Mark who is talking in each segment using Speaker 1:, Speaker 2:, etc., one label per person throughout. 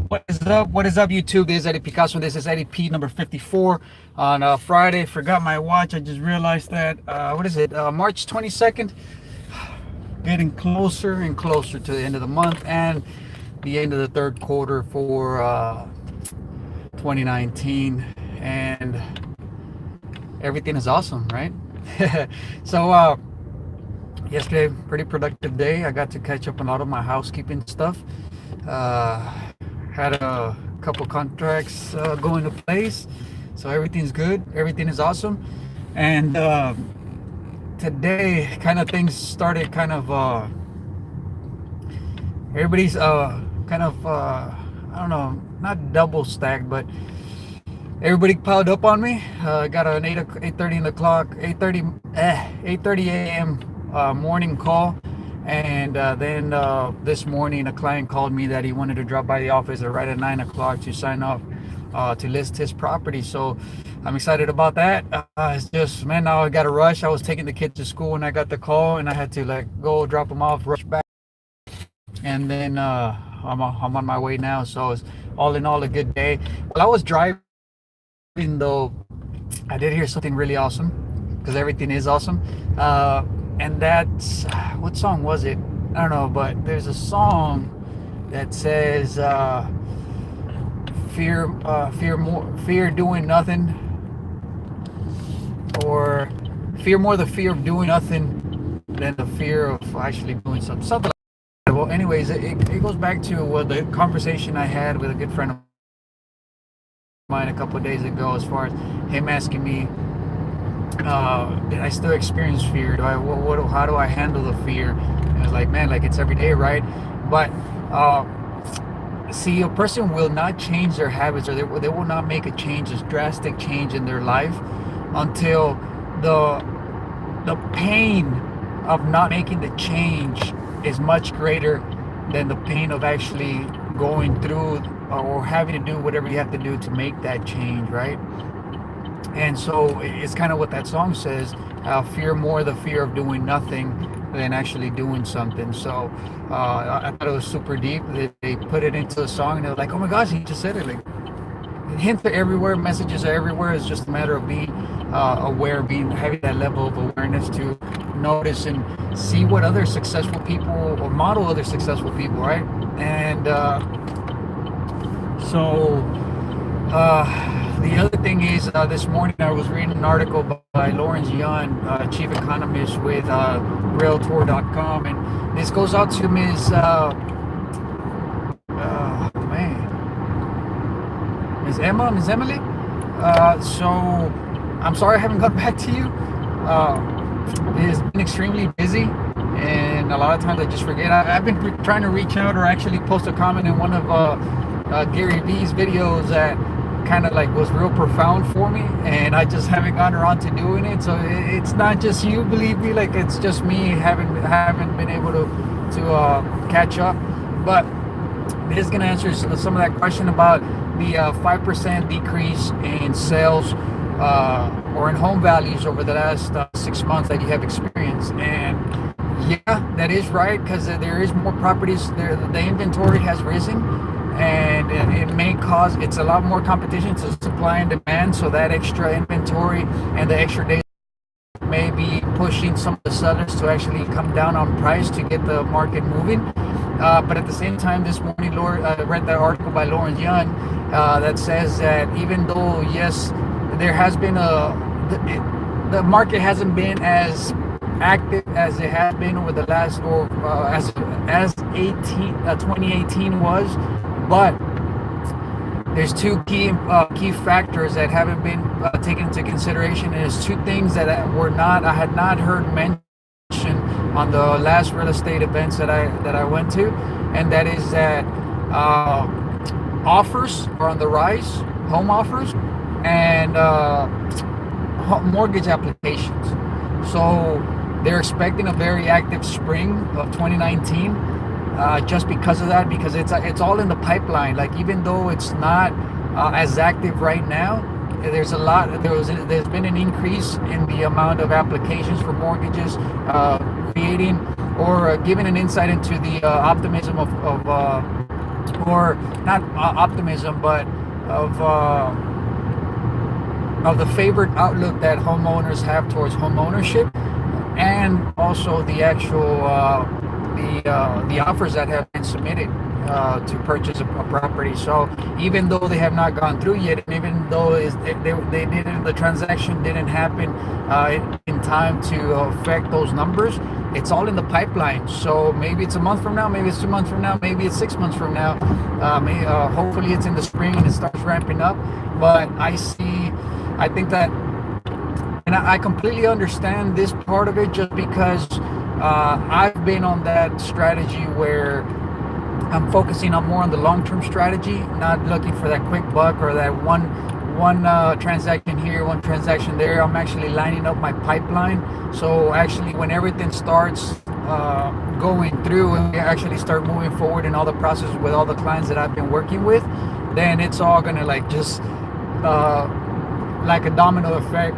Speaker 1: What is up? What is up, YouTube? This is Eddie Picasso. This is EddieP number 54 on Friday. Forgot my watch. I just realized that. What is it? March 22nd. Getting closer and closer to the end of the month and the end of the third quarter for 2019. And everything is awesome, right? So, yesterday, pretty productive day. I got to catch up on a lot of my housekeeping stuff. Uh, had a couple contracts go into place, so everything's good. Everything is awesome. And today, kind of things started kind of. Everybody's kind of I don't know, not double stacked, but everybody piled up on me. Got an 8:30 in the clock, 8:30 a.m. Morning call, and then this morning a client called me that he wanted to drop by the office right at 9 o'clock to sign off to list his property. So I'm excited about that. It's just, man, now I got to rush. I was taking the kids to school when I got the call, and I had to go drop them off, rush back, and then I'm on my way now. So it's all in all a good day. While I was driving, though, I did hear something really awesome, because everything is awesome. And that's, what song was it? I don't know, but there's a song that says fear doing nothing, or fear more the fear of doing nothing than the fear of actually doing something like that. Well, anyways, it goes back to the conversation I had with a good friend of mine a couple of days ago, as far as him asking me, did I still experience fear? How do I handle the fear? And it's like, man, like, it's every day, right? But see, a person will not change their habits, or they will not make a change, a drastic change in their life, until the pain of not making the change is much greater than the pain of actually going through or having to do whatever you have to do to make that change, right? And so it's kind of what that song says, fear more the fear of doing nothing than actually doing something. So I thought it was super deep. They put it into a song, and they were like, oh my gosh, he just said it. Like, hints are everywhere, messages are everywhere. It's just a matter of being aware, having that level of awareness to notice and see what other successful people, or model other successful people, right? And so the other thing is, this morning I was reading an article by Lawrence Young, chief economist with Realtor.com, and this goes out to Ms. Ms. Emily. So I'm sorry I haven't got back to you. It's been extremely busy, and a lot of times I just forget. I've been trying to reach out, or actually post a comment in one of Gary V's videos that kind of like was real profound for me, and I just haven't gotten around to doing it. So it's not just you, believe me, like, it's just me haven't been able to catch up. But this is going to answer some of that question about the 5% decrease in sales or in home values over the last 6 months that you have experienced. And yeah, that is right, because there is more properties there. The inventory has risen, and it may cause, it's a lot more competition to supply and demand. So that extra inventory and the extra days may be pushing some of the sellers to actually come down on price to get the market moving. But at the same time, this morning, I read that article by Lawrence Young that says that even though, yes, there has been the market hasn't been as active as it has been over the last, or as 2018 was, but there's two key factors that haven't been taken into consideration, and it's two things that I had not heard mentioned on the last real estate events that I went to, and that is that offers are on the rise, home offers, and mortgage applications. So they're expecting a very active spring of 2019, just because of that, because it's all in the pipeline. Like, even though it's not as active right now, there's been an increase in the amount of applications for mortgages, creating or giving an insight into the optimism of or not optimism, but of uh, of the favored outlook that homeowners have towards home ownership, and also the actual the offers that have been submitted to purchase a property. So even though they have not gone through yet, and even though they didn't, the transaction didn't happen in time to affect those numbers, it's all in the pipeline. So maybe it's a month from now, maybe it's 2 months from now, maybe it's 6 months from now. Hopefully it's in the spring and it starts ramping up. But I think that, and I completely understand this part of it, just because I've been on that strategy where I'm focusing on more on the long-term strategy, not looking for that quick buck or that one transaction here, one transaction there. I'm actually lining up my pipeline. So actually, when everything starts going through and we actually start moving forward in all the process with all the clients that I've been working with, then it's all gonna like just like a domino effect,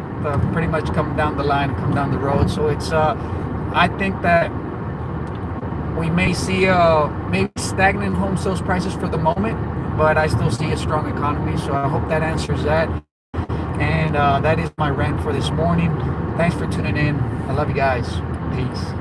Speaker 1: pretty much come down the line, come down the road. So it's I think that we may see maybe stagnant home sales prices for the moment, but I still see a strong economy. So I hope that answers that. And that is my rant for this morning. Thanks for tuning in. I love you guys. Peace.